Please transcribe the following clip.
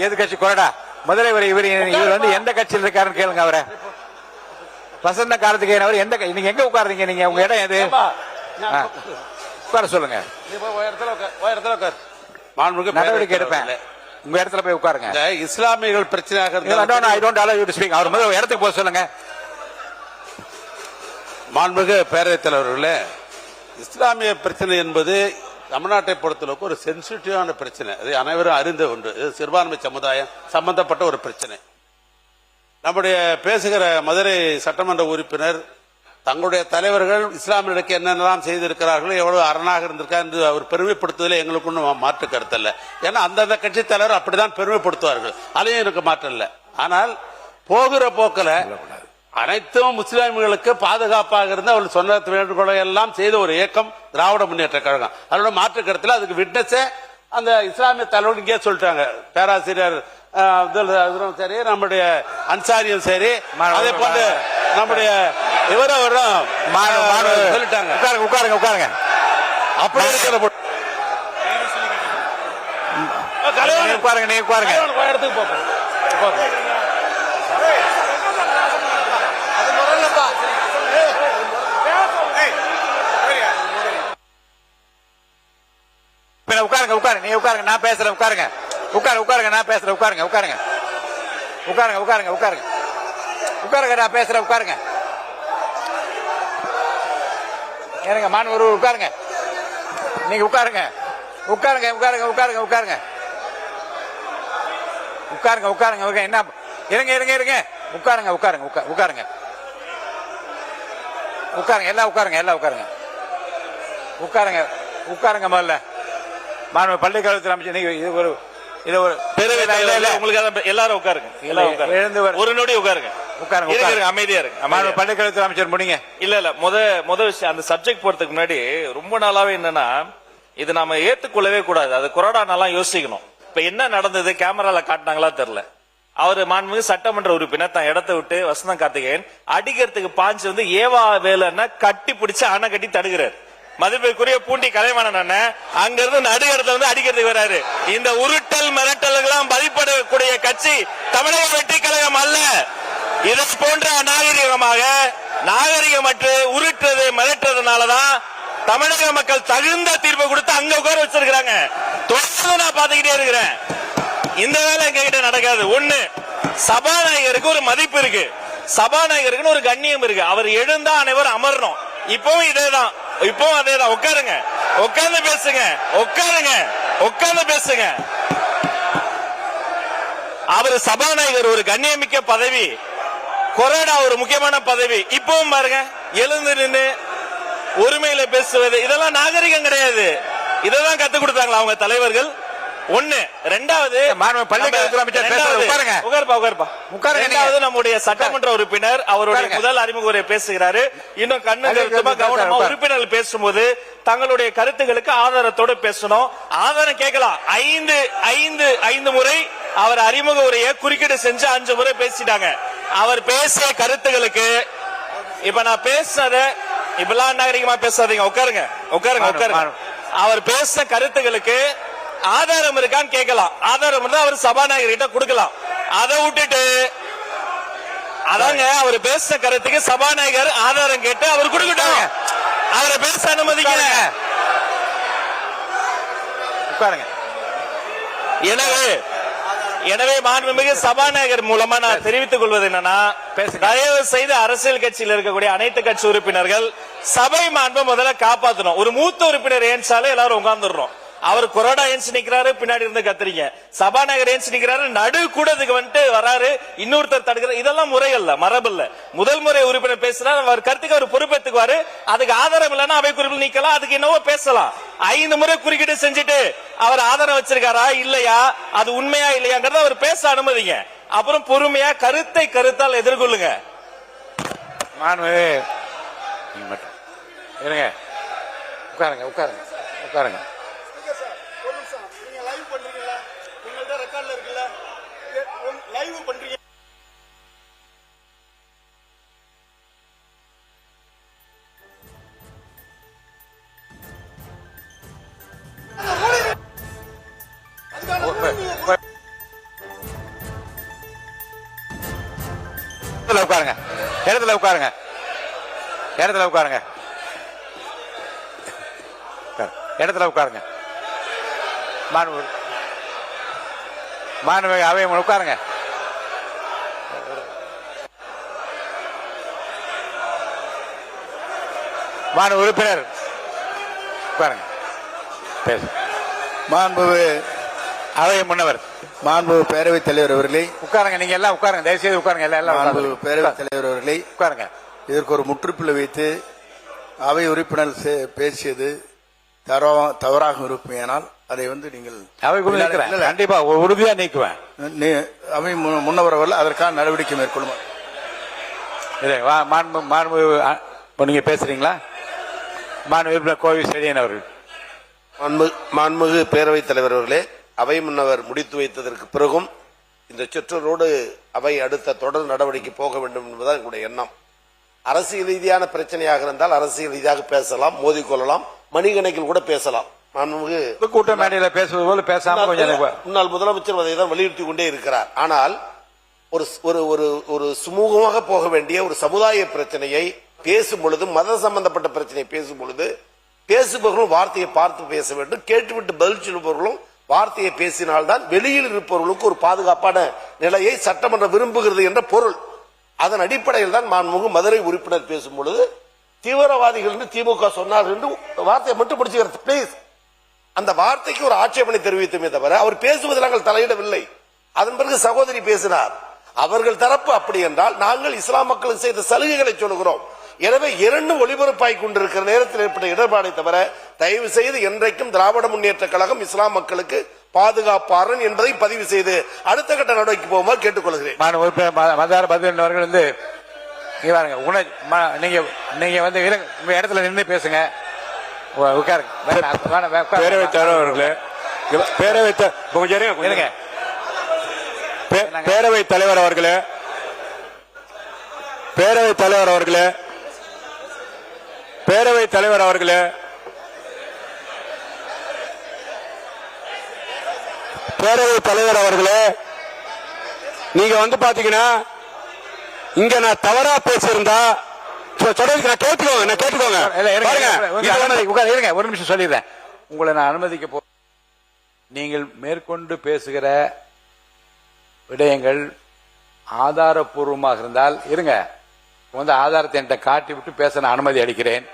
எதிர்கட்சி கொறடா முதல்ல இவர் வந்து எந்த கட்சியில் இருக்காருன்னு கேளுங்க. அவரை வசந்த காலத்துக்கு அவர் எந்த நீங்க எங்க உட்காருங்க? நீங்க உங்க இடம் எது? உட்கார சொல்லுங்க. நடவடிக்கை எடுப்பேன். உங்க இடத்துல போய் உட்காருங்க. இஸ்லாமியர்கள் பிரச்சனையாக அவர் முதல்ல இடத்துக்கு போக சொல்லுங்க. மாண்புமிகு பேரவைத் தலைவர்களே, இஸ்லாமிய பிரச்சனை என்பது தமிழ்நாட்டை பொறுத்தளவுக்கு ஒரு சென்சிட்டிவான பிரச்சனை. அது அனைவரும் அறிந்த ஒன்று. இது சிறுபான்மை சமுதாயம் சம்பந்தப்பட்ட ஒரு பிரச்சனை. நம்முடைய பேசுகிற மதுரை சட்டமன்ற உறுப்பினர் தங்களுடைய தலைவர்கள் இஸ்லாமியர்களுக்கு என்னென்னலாம் செய்திருக்கிறார்கள், எவ்வளவு அரணாக இருந்திருக்கார் என்று அவர் பெருமைப்படுத்துவதில் எங்களுக்கு ஒன்றும் மாற்று கருத்தல்ல. ஏன்னா அந்தந்த கட்சி தலைவர் அப்படிதான் பெருமைப்படுத்துவார்கள். அதையும் எனக்கு மாற்றல. ஆனால் போகிற போக்கில் அனைத்தும் முஸ்லிம்களுக்கு பாதுகாப்பாக இருந்து அவர்கள் சொன்ன வேண்டுகோளை எல்லாம் செய்த ஒரு இயக்கம் திராவிட முன்னேற்ற கழகம். அதோட மாற்று கருத்தில் அதுக்கு விட்னஸே அந்த இஸ்லாமிய தலைவர் இங்கே சொல்லிட்டாங்க. பேராசிரியர் சரி, நம்முடைய அன்சாரியும் சரி, அதே போன்று நம்முடைய இவரும் சொல்லிட்டாங்க. உட்காருங்க உட்காருங்க. அப்படி இருக்கிற உட்காருங்க, நீ உட்காருங்க. இடத்துக்கு போங்க. உட்காருங்க உட்காருங்க, நீ உட்காருங்க, நான் பேசுறேன். உட்காருங்க உட்காருங்க, நான் பேசுறேன். உட்காருங்க உட்காருங்க உட்காருங்க உட்காருங்க உட்காருங்க, நான் பேசுறேன். உட்காருங்க. ஏனுங்க மாணவர் உட்காருங்க. நீங்க உட்காருங்க உட்காருங்க உட்காருங்க உட்காருங்க உட்காருங்க உட்காருங்க உட்காருங்க. என்ன இருங்க இருங்க இருங்க. உட்காருங்க உட்காருங்க உட்காருங்க உட்காருங்க. எல்லாம் உட்காருங்க, எல்லாம் உட்காருங்க உட்காருங்க உட்காருங்க. முதல்ல மாணவ பள்ளிக்கல்வித்துறை அமைச்சர், நீங்க இது ஒரு உங்களுக்கு எல்லாரும் உட்காருங்க. ஒரு நொடி உட்காருங்க. உட்காருங்க, அமைதியா இருக்கு. மாணவ பள்ளிக்கல்வித்துறை அமைச்சர் முடிங்க. இல்ல முத விஷயம், அந்த சப்ஜெக்ட் போறதுக்கு முன்னாடி ரொம்ப நாளாவே என்னன்னா, இது நாம ஏத்துக்கொள்ளவே கூடாது. அது கொரோனாலாம் யோசிக்கணும். இப்ப என்ன நடந்தது, கேமரால காட்டினாங்களா தெரியல. அவரு மாண்புமிகு சட்டமன்ற உறுப்பினர் தான் இடத்தை விட்டு வசந்தம் கார்த்திகேயன் அடிக்கிறதுக்கு பாஞ்சு வந்து ஏவா வேலைன்னா கட்டி பிடிச்சு அணை கட்டி தடுக்கிறார். மதிப்பிற்குரிய பூண்டி கலைவாணன் அங்க இருந்து நடு இடத்துல வந்து அடிக்கிறதுக்கு வராரு. இந்த உருட்டல் மிரட்டல்களாம் மதிப்பிடக்கூடிய கட்சி தமிழக வெற்றி கழகம் அல்ல. இதை போன்ற நாகரிகமற்று உருட்டுறது மிரட்டுறதுனாலதான் தமிழக மக்கள் தகுந்த தீர்ப்பு கொடுத்து அங்க உட்கார வச்சிருக்காங்க. தொடர்ந்து நான் பாத்துக்கிட்டே இருக்கிறேன். இந்த வேலை எங்க கிட்ட நடக்காது. ஒண்ணு, சபாநாயகருக்கு ஒரு மதிப்பு இருக்கு, சபாநாயகருக்கு ஒரு கண்ணியம் இருக்கு. அவர் எழுந்தா அனைவரும் அமரணும். இப்பவும் இதேதான், இப்பவும் அதேதான். உட்காருங்க, உட்கார்ந்து பேசுங்க. உட்காருங்க, உட்கார்ந்து பேசுங்க. அவர் சபாநாயகர் ஒரு கண்ணியமிக்க பதவி, கொரோனா ஒரு முக்கியமான பதவி. இப்பவும் பாருங்க, எழுந்து நின்று உரிமையில பேசுவது, இதெல்லாம் நாகரிகம் கிடையாது. இதெல்லாம் கத்துக் கொடுத்தாங்களா அவங்க தலைவர்கள்? ஒண்ணு. ரெண்டாவது, நம்முடைய சட்டமன்ற உறுப்பினர் அவருடைய முதல் அறிமுக உரை பேசுகிறாரு. இன்னும் கவனமா உறுப்பினர்கள் பேசும்போது தங்களுடைய கருத்துக்களுக்கு ஆதாரத்தோடு பேசணும். ஆதாரம் கேட்கலாம். ஐந்து முறை அவர் அறிமுக உரையை குறுக்கீடு செஞ்சு 5 முறை பேசிட்டாங்க. அவர் பேசிய கருத்துக்களுக்கு இப்ப நான் பேசுறத இப்பெல்லாம் நாகரிகமா பேசாதீங்க. உட்காருங்க உட்காருங்க உட்காருங்க. அவர் பேசின கருத்துக்களுக்கு ஆதாரம் இருக்கான்னு கேட்கலாம். ஆதாரம் இருந்தா அவர் சபாநாயகர் கிட்ட கொடுக்கலாம். அதை விட்டுட்டு அதாங்க அவர் பேசின கருத்துக்கு சபாநாயகர் ஆதாரம் கேட்டு அவர் கொடுக்கட்டும். அவரை பேச அனுமதிக்கல. எனவே மாண்புமிகு சபாநாயகர் மூலமா நான் தெரிவித்துக் கொள்வது என்னன்னா, தயவு செய்து அரசியல் கட்சியில் இருக்கக்கூடிய அனைத்து கட்சி உறுப்பினர்கள் சபை மாண்பை முதல்ல காப்பாற்றணும். ஒரு மூத்த உறுப்பினர் ஏன்சாலே எல்லாரும் உட்கார்ந்துடுறோம். அவர் கொரோனா ஏன்ஸ் நிக்கிறாரு, பின்னாடி இருந்து கத்துறீங்க. சபாநாயகர் ஏன்ஸ் நிக்கிறாரு, நடு கூடத்துக்கு வந்துட்டு வராரு, இன்னொருத்தர் தடுக்கிறார். இதெல்லாம் முறை அல்ல, மரபு இல்ல. முதல் முறை உறுப்பினர் பேசுறாரு, அவர் கருத்துக்கு அவர் பொறுப்பேற்றுக்குவாரு. அதுக்கு ஆதாரம் இல்லைன்னா அவை குறிப்பில் நீக்கலாம், அதுக்கு என்னவோ பேசலாம். 5 முறை குறுக்கீடு செஞ்சுட்டு அவர் ஆதாரம் வச்சிருக்காரா இல்லையா, அது உண்மையா இல்லையாங்கிறத அவர் பேச அனுமதிங்க. அப்புறம் பொறுமையா கருத்தால் எதிர்கொள்ளுங்க. உட்காருங்க உட்காருங்க உட்காருங்க. உட்காருங்க, இடத்துல உட்காருங்க, இடத்துல உட்காருங்க, இடத்துல உட்காருங்க. மாண்புமிகு அவை உட்காருங்க. மாண்பு உறுப்பினர் உட்காருங்க. பேசு. மாண்புமிகு அவை முன்னவர், மாண்புமிகு பேரவைத் தலைவர் அவர்களே, உட்காருங்க. நீங்க எல்லாம் உட்காருங்க, தயவுசெய்து உட்காருங்க. எல்லாம் மாண்புமிகு பேரவைத் தலைவர் அவர்களே, உட்காருங்க. இதற்கு ஒரு முற்றுப்புள்ளி வைத்து அவை உறுப்பினர் பேசியது தவறாக இருப்பேனால் அதை நீங்கள் கண்டிப்பா உறுதியா நீக்குவேன். அவை முன்னவர் அவர்கள் அதற்கான நடவடிக்கை மேற்கொள்ளும். நீங்க பேசுறீங்களா? மாண்பு உறுப்பினர் கோவி செழியன் அவர்கள். மாண்புமிகு பேரவைத் தலைவர் அவர்களே, அவை முன்னவர் முடித்து வைத்ததற்கு பிறகும் இந்த சொற்றொடரோடு அவை அடுத்த தொடர் நடவடிக்கை போக வேண்டும் என்பதுதான் எங்களுடைய எண்ணம். அரசியல் ரீதியான பிரச்சனையாக இருந்தால் அரசியல் ரீதியாக பேசலாம், மோதிக்கொள்ளலாம், மணிக்கணக்கில் கூட பேசலாம். மாண்புமிகு கூட்ட மேடையில பேசுவது போல பேசாம கொஞ்சம் முன்னாள் முதலமைச்சர் அதை தான் வலியுறுத்தி கொண்டே இருக்கிறார். ஆனால் ஒரு ஒரு ஒரு சுமூகமாக போக வேண்டிய ஒரு சமுதாய பிரச்சனையை பேசும் பொழுது, மத சம்பந்தப்பட்ட பிரச்சனையை பேசும் பொழுது பேசுபவர்களும் வார்த்தையை பார்த்து பேச வேண்டும், கேட்டுவிட்டு பதில் சொல்லுபவர்களும் வார்த்தையை பேசினால்தான் வெளியில் இருப்பவர்களுக்கு ஒரு பாதுகாப்பான நிலையை சட்டமன்றம் விரும்புகிறது என்ற பொருள். அதன் அடிப்படையில் தான் மாண்புமிகு மதுரை உறுப்பினர் பேசும் பொழுது தீவிரவாதிகள் என்று திமுக சொன்னார் என்று வார்த்தையை மட்டும் பிடிச்சுக்கிறது. பிளீஸ், அந்த வார்த்தைக்கு ஒரு ஆட்சேபனை தெரிவித்துமே தவிர அவர் பேசுவதில் நாங்கள் தலையிடவில்லை. அதன் பிறகு சகோதரி பேசினார். அவர்கள் தரப்பு அப்படி என்றால் நாங்கள் இஸ்லாம் மக்களுக்கு செய்த சலுகைகளை சொல்லுகிறோம். எனவே இரண்டும் ஒளிபரப்பாய் கொண்டிருக்கிற நேரத்தில் ஏற்பட்ட இடர்பாடை தவிர தயவு செய்து என்றைக்கும் திராவிட முன்னேற்ற கழகம் இஸ்லாம் மக்களுக்கு பாதுகாப்பாளன் என்பதை பதிவு செய்து அடுத்த கட்ட நடவடிக்கை போகுமாறு கேட்டுக்கொள்கிறேன். அவர்கள் வந்து நீங்க வந்து உங்க இடத்துல நின்று பேசுங்க. பேரவைத் தலைவர் அவர்களே, பேரவைத் தலைவர் அவர்களே, பேரவைத் தலைவர் அவர்களே, பேரவைத் தலைவர் அவர்களே, பேரவைத் தலைவர் அவர்களே, நீங்க வந்து பாத்தீங்கன்னா இங்க நான் தவறா பேசியிருந்தா கேட்டுக்கோங்க. ஒரு நிமிஷம் சொல்லிடுறேன். உங்களை நான் அனுமதிக்க போ. நீங்கள் மேற்கொண்டு பேசுகிற விடயங்கள் ஆதாரப்பூர்வமாக இருந்தால் இருங்க, வந்து ஆதாரத்தை என்கிட்ட காட்டி விட்டு பேச நான் அனுமதி அளிக்கிறேன்.